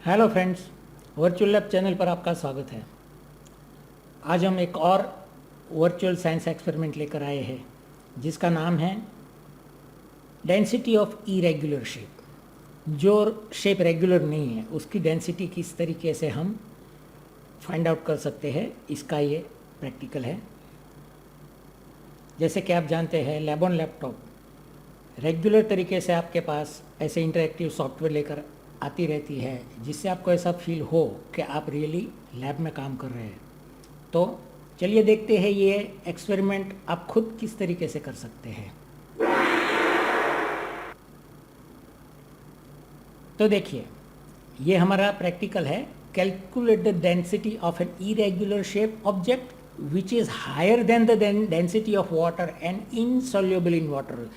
Hello friends, virtual lab channel पर आपका स्वागत है। आज हम एक और वर्चुअल साइंस एक्सपेरिमेंट लेकर आए हैं जिसका नाम है डेंसिटी ऑफ इरेगुलर शेप। जो शेप रेगुलर नहीं है उसकी डेंसिटी किस तरीके से हम फाइंड आउट कर सकते हैं, इसका ये प्रैक्टिकल है। जैसे कि आप जानते हैं, लैब ऑन लैपटॉप रेगुलर तरीके से आपके पास ऐसे इंटरैक्टिव सॉफ्टवेयर लेकर आती रहती है जिससे आपको ऐसा फील हो कि आप रियली लैब में काम कर रहे हैं। तो चलिए देखते हैं ये एक्सपेरिमेंट आप खुद किस तरीके से कर सकते हैं। तो देखिए, ये हमारा प्रैक्टिकल है। Calculate the density of an irregular shape object which is higher than the density of water and insoluble in water.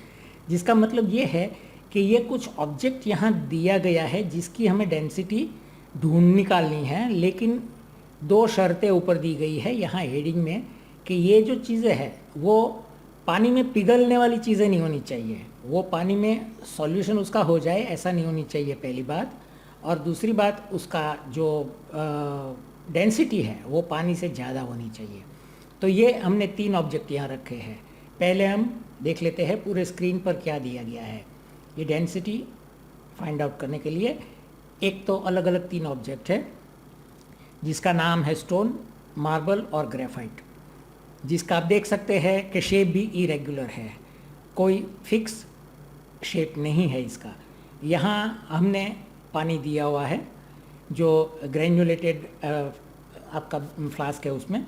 जिसका मतलब ये है कि ये कुछ ऑब्जेक्ट यहाँ दिया गया है जिसकी हमें डेंसिटी ढूंढ निकालनी है, लेकिन दो शर्तें ऊपर दी गई है यहाँ हेडिंग में कि ये जो चीज़ें हैं वो पानी में पिघलने वाली चीज़ें नहीं होनी चाहिए, वो पानी में सॉल्यूशन उसका हो जाए ऐसा नहीं होनी चाहिए, पहली बात। और दूसरी बात, उसका जो डेंसिटी है वो पानी से ज़्यादा होनी चाहिए। तो ये हमने तीन ऑब्जेक्ट यहाँ रखे हैं। पहले हम देख लेते हैं पूरे स्क्रीन पर क्या दिया गया है। ये डेंसिटी फाइंड आउट करने के लिए एक तो अलग अलग तीन ऑब्जेक्ट है जिसका नाम है स्टोन, मार्बल और ग्रेफाइट, जिसका आप देख सकते हैं कि शेप भी इरेगुलर है, कोई फिक्स शेप नहीं है इसका। यहाँ हमने पानी दिया हुआ है जो ग्रेन्युलेटेड आपका फ्लास्क है उसमें।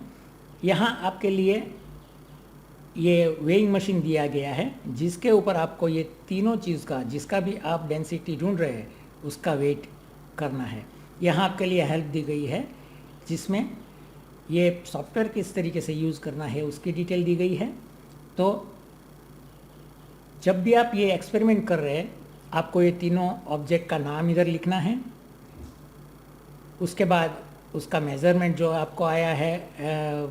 यहाँ आपके लिए ये वेइंग मशीन दिया गया है जिसके ऊपर आपको ये तीनों चीज़ का, जिसका भी आप डेंसिटी ढूंढ रहे हैं उसका वेट करना है। यहाँ आपके लिए हेल्प दी गई है जिसमें ये सॉफ्टवेयर किस तरीके से यूज़ करना है उसकी डिटेल दी गई है। तो जब भी आप ये एक्सपेरिमेंट कर रहे हैं आपको ये तीनों ऑब्जेक्ट का नाम इधर लिखना है। उसके बाद उसका मेज़रमेंट जो आपको आया है,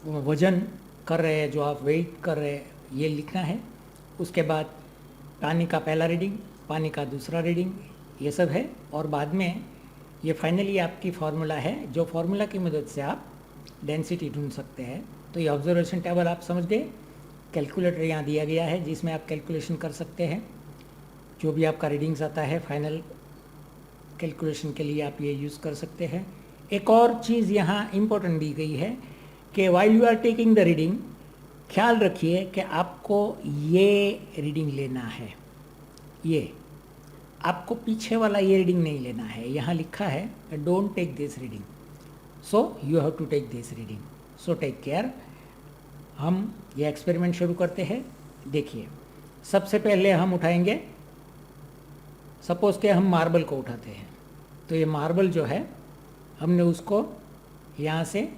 वज़न कर रहे हैं जो आप वेट कर रहे हैं, ये लिखना है। उसके बाद पानी का पहला रीडिंग, पानी का दूसरा रीडिंग, ये सब है। और बाद में ये फाइनली आपकी फार्मूला है जो फार्मूला की मदद से आप डेंसिटी ढूंढ सकते हैं। तो ये ऑब्जर्वेशन टेबल आप समझ गए। कैलकुलेटर यहाँ दिया गया है जिसमें आप कैलकुलेशन कर सकते हैं। जो भी आपका रीडिंग्स आता है फाइनल कैलकुलेशन के लिए आप ये यूज़ कर सकते हैं। एक और चीज़ यहाँ इम्पोर्टेंट दी गई है कि while you are taking the reading, ख्याल रखिए कि आपको ये रीडिंग लेना है, ये आपको पीछे वाला ये रीडिंग नहीं लेना है। यहाँ लिखा है don't take this reading, so you have to take this reading, so take care. हम ये एक्सपेरिमेंट शुरू करते हैं। देखिए, सबसे पहले हम उठाएंगे, सपोज़ के हम मार्बल को उठाते हैं, तो ये मार्बल जो है हमने उसको यहाँ से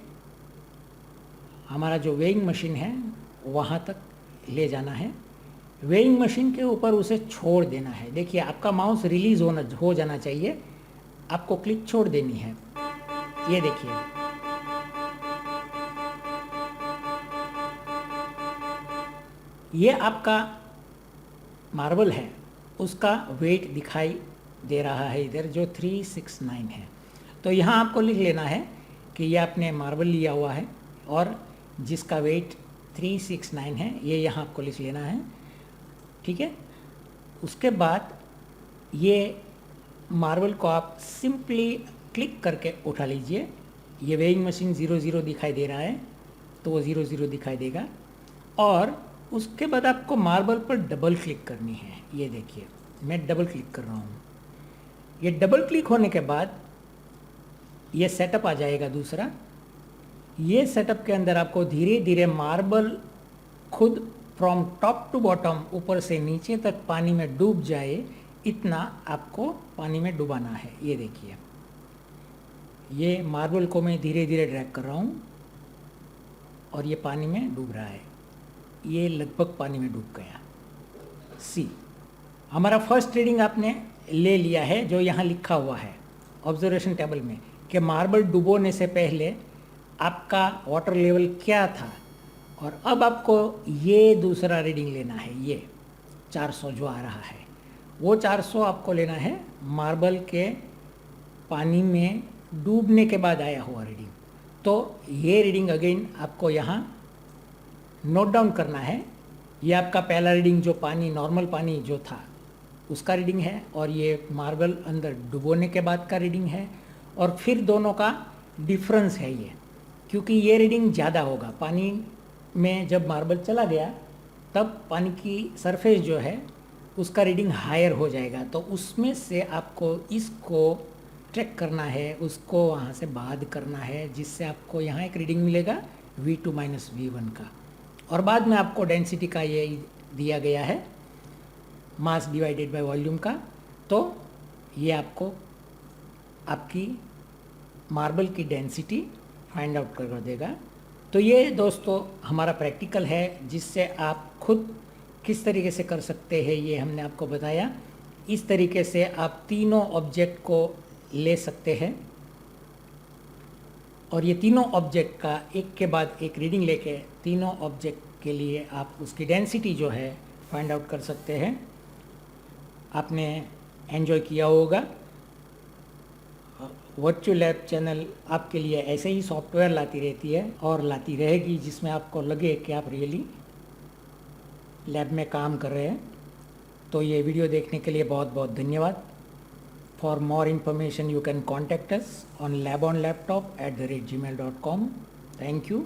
हमारा जो वेइंग मशीन है वहाँ तक ले जाना है। वेइंग मशीन के ऊपर उसे छोड़ देना है। देखिए, आपका माउस रिलीज हो जाना चाहिए, आपको क्लिक छोड़ देनी है। ये देखिए, ये आपका मार्बल है, उसका वेट दिखाई दे रहा है इधर जो 369 है। तो यहाँ आपको लिख लेना है कि ये आपने मार्बल लिया हुआ है और जिसका वेट 369 है, ये यहाँ आपको लिख लेना है, ठीक है। उसके बाद ये मार्बल को आप सिंपली क्लिक करके उठा लीजिए। ये वेइंग मशीन 00 दिखाई दे रहा है तो वो 00 दिखाई देगा। और उसके बाद आपको मार्बल पर डबल क्लिक करनी है। ये देखिए, मैं डबल क्लिक कर रहा हूँ। ये डबल क्लिक होने के बाद ये सेटअप आ जाएगा दूसरा। ये सेटअप के अंदर आपको धीरे धीरे मार्बल खुद फ्रॉम टॉप टू बॉटम, ऊपर से नीचे तक पानी में डूब जाए, इतना आपको पानी में डुबाना है। ये देखिए, ये मार्बल को मैं धीरे धीरे ड्रैग कर रहा हूँ और ये पानी में डूब रहा है। ये लगभग पानी में डूब गया। सी, हमारा फर्स्ट रीडिंग आपने ले लिया है जो यहाँ लिखा हुआ है ऑब्जर्वेशन टेबल में कि मार्बल डुबोने से पहले आपका वाटर लेवल क्या था। और अब आपको ये दूसरा रीडिंग लेना है, ये 400 जो आ रहा है, वो 400 आपको लेना है मार्बल के पानी में डूबने के बाद आया हुआ रीडिंग। तो ये रीडिंग अगेन आपको यहाँ नोट डाउन करना है। ये आपका पहला रीडिंग जो पानी, नॉर्मल पानी जो था उसका रीडिंग है, और ये मार्बल अंदर डुबोने के बाद का रीडिंग है। और फिर दोनों का डिफरेंस है ये, क्योंकि ये रीडिंग ज़्यादा होगा। पानी में जब मार्बल चला गया तब पानी की सरफेस जो है उसका रीडिंग हायर हो जाएगा। तो उसमें से आपको इसको ट्रैक करना है, उसको वहाँ से बाद करना है, जिससे आपको यहाँ एक रीडिंग मिलेगा V2 माइनस V1 का। और बाद में आपको डेंसिटी का ये दिया गया है, मास डिवाइडेड बाय वॉल्यूम का। तो ये आपको आपकी मार्बल की डेंसिटी फाइंड आउट कर देगा। तो ये दोस्तों हमारा प्रैक्टिकल है, जिससे आप खुद किस तरीके से कर सकते हैं ये हमने आपको बताया। इस तरीके से आप तीनों ऑब्जेक्ट को ले सकते हैं, और ये तीनों ऑब्जेक्ट का एक के बाद एक रीडिंग लेके तीनों ऑब्जेक्ट के लिए आप उसकी डेंसिटी जो है फाइंड आउट कर सकते हैं। आपने एंजॉय किया होगा। वर्चुअल लैब चैनल आपके लिए ऐसे ही सॉफ्टवेयर लाती रहती है और लाती रहेगी, जिसमें आपको लगे कि आप रियली लैब में काम कर रहे हैं। तो ये वीडियो देखने के लिए बहुत बहुत धन्यवाद। For more information you can contact us on labonlaptop@gmail.com। Thank you.